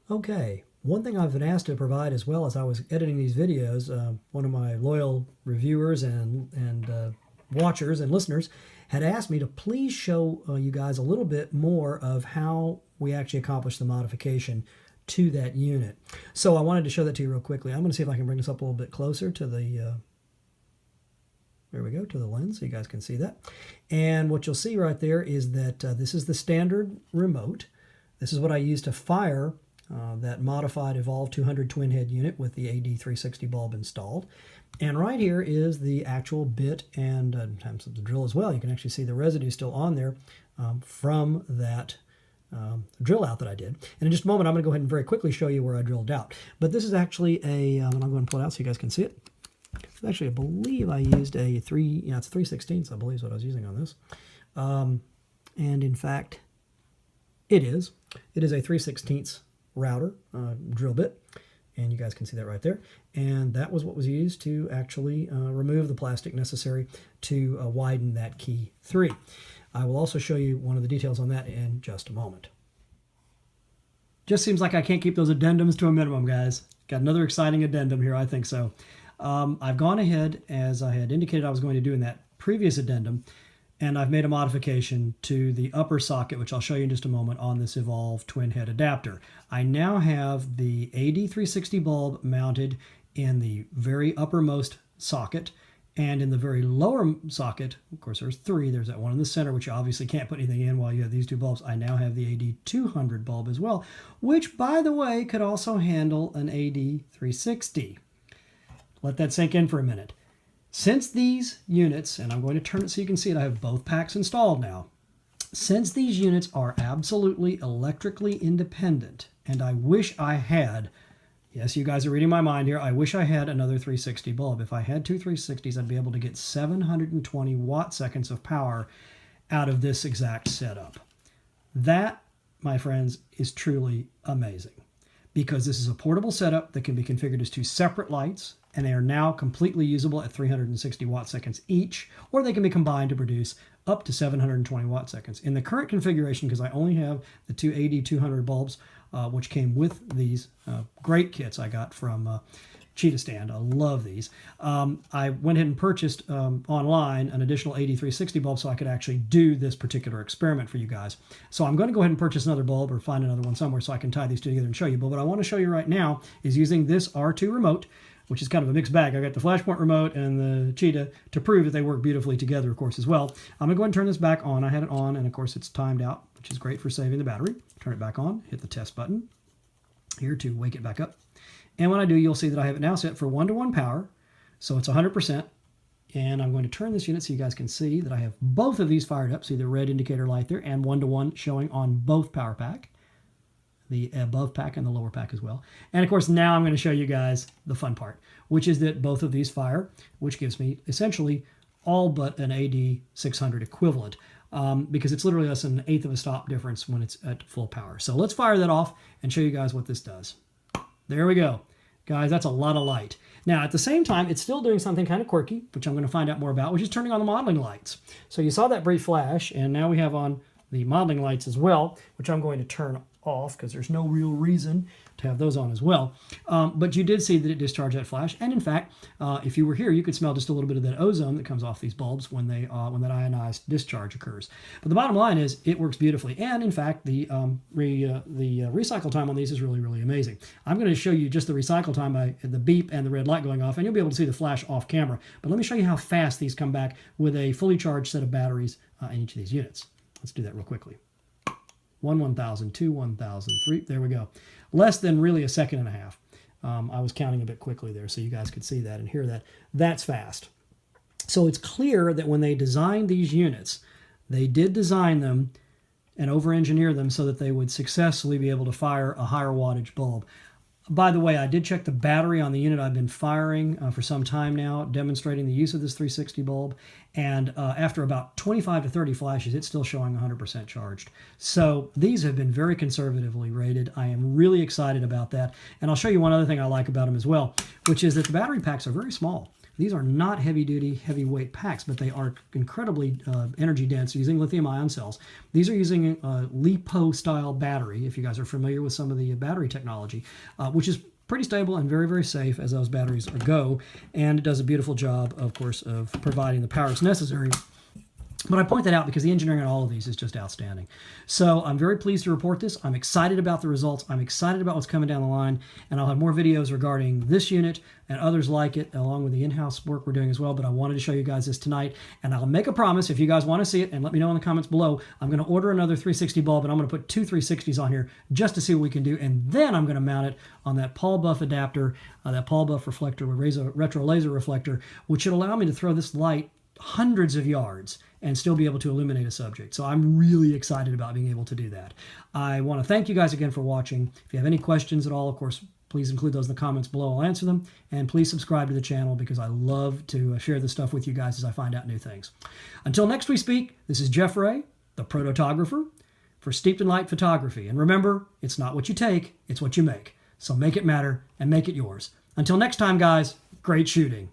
Okay, one thing I've been asked to provide as well as I was editing these videos, one of my loyal reviewers and watchers and listeners had asked me to please show you guys a little bit more of how we actually accomplish the modification to that unit. So I wanted to show that to you real quickly. I'm going to see if I can bring this up a little bit closer to the there we go, to the lens so you guys can see that. And what you'll see right there is that this is the standard remote. This is what I use to fire that modified Evolv 200 twin head unit with the AD360 bulb installed. And right here is the actual bit and sometimes the drill as well. You can actually see the residue still on there from that drill out that I did. And in just a moment, I'm going to go ahead and very quickly show you where I drilled out. But this is actually a, and I'll go and pull it out so you guys can see it. Actually, I believe I used a it's 3/16, I believe is what I was using on this. And in fact, it is a 3/16 router drill bit. And you guys can see that right there. And that was what was used to actually remove the plastic necessary to widen that key 3. I will also show you one of the details on that in just a moment. Just seems like I can't keep those addendums to a minimum, guys. Got another exciting addendum here, I think so. I've gone ahead, as I had indicated I was going to do in that previous addendum, and I've made a modification to the upper socket, which I'll show you in just a moment, on this Evolv twin head adapter. I now have the AD360 bulb mounted in the very uppermost socket, and in the very lower socket, of course there's 3, there's that one in the center, which you obviously can't put anything in while you have these 2 bulbs. I now have the AD200 bulb as well, which, by the way, could also handle an AD360. Let that sink in for a minute. Since these units, and I'm going to turn it so you can see it, I have both packs installed now. Since these units are absolutely electrically independent, and I wish I had, yes, you guys are reading my mind here, I wish I had another 360 bulb. If I had 2 360s, I'd be able to get 720 watt-seconds of power out of this exact setup. That, my friends, is truly amazing, because this is a portable setup that can be configured as 2 separate lights, and they are now completely usable at 360 watt-seconds each, or they can be combined to produce up to 720 watt-seconds. In the current configuration, because I only have the 2 AD200 bulbs, which came with these great kits I got from Cheetah Stand. I love these. I went ahead and purchased online an additional AD360 bulb so I could actually do this particular experiment for you guys. So I'm going to go ahead and purchase another bulb or find another one somewhere so I can tie these 2 together and show you. But what I want to show you right now is using this R2 remote, which is kind of a mixed bag. I got the Flashpoint remote and the Cheetah to prove that they work beautifully together, of course, as well. I'm going to go ahead and turn this back on. I had it on, and of course it's timed out, which is great for saving the battery. Turn it back on, hit the test button here to wake it back up. And when I do, you'll see that I have it now set for 1-to-1 power, so it's 100%. And I'm going to turn this unit so you guys can see that I have both of these fired up. See the red indicator light there, and 1-to-1 showing on both power pack, the above pack and the lower pack as well. And of course, now I'm going to show you guys the fun part, which is that both of these fire, which gives me essentially all but an AD600 equivalent, because it's literally less than 1/8 of a stop difference when it's at full power. So let's fire that off and show you guys what this does. There we go. Guys, that's a lot of light. Now, at the same time, it's still doing something kind of quirky, which I'm going to find out more about, which is turning on the modeling lights. So you saw that brief flash, and now we have on the modeling lights as well, which I'm going to turn off because there's no real reason to have those on as well. But you did see that it discharged that flash, and in fact, if you were here, you could smell just a little bit of that ozone that comes off these bulbs when they when that ionized discharge occurs. But the bottom line is, it works beautifully, and in fact, the recycle time on these is really, really amazing. I'm going to show you just the recycle time by the beep and the red light going off, and you'll be able to see the flash off camera. But let me show you how fast these come back with a fully charged set of batteries in each of these units. Let's do that real quickly. 1,000, 2, 1,000, 3. There we go. Less than really a second and a half. I was counting a bit quickly there so you guys could see that and hear that. That's fast. So it's clear that when they designed these units, they did design them and over-engineer them so that they would successfully be able to fire a higher wattage bulb. By the way, I did check the battery on the unit I've been firing for some time now, demonstrating the use of this 360 bulb. And after about 25 to 30 flashes, it's still showing 100% charged. So these have been very conservatively rated. I am really excited about that. And I'll show you one other thing I like about them as well, which is that the battery packs are very small. These are not heavy-duty, heavyweight packs, but they are incredibly energy dense using lithium-ion cells. These are using a LiPo-style battery, if you guys are familiar with some of the battery technology, which is pretty stable and very, very safe as those batteries go, and it does a beautiful job, of course, of providing the powers necessary. But I point that out because the engineering on all of these is just outstanding. So I'm very pleased to report this. I'm excited about the results. I'm excited about what's coming down the line, and I'll have more videos regarding this unit and others like it, along with the in-house work we're doing as well. But I wanted to show you guys this tonight, and I'll make a promise if you guys want to see it, and let me know in the comments below. I'm going to order another 360 bulb, and I'm going to put two 360s on here just to see what we can do, and then I'm going to mount it on that Paul Buff adapter, that Paul Buff reflector with retro laser reflector, which should allow me to throw this light hundreds of yards and still be able to illuminate a subject. So I'm really excited about being able to do that. I want to thank you guys again for watching. If you have any questions at all, of course, please include those in the comments below. I'll answer them. And please subscribe to the channel because I love to share this stuff with you guys as I find out new things. Until next we speak, this is Jeff Ray, the Prototographer, for Steeped in Light Photography. And remember, it's not what you take, it's what you make. So make it matter and make it yours. Until next time, guys, great shooting.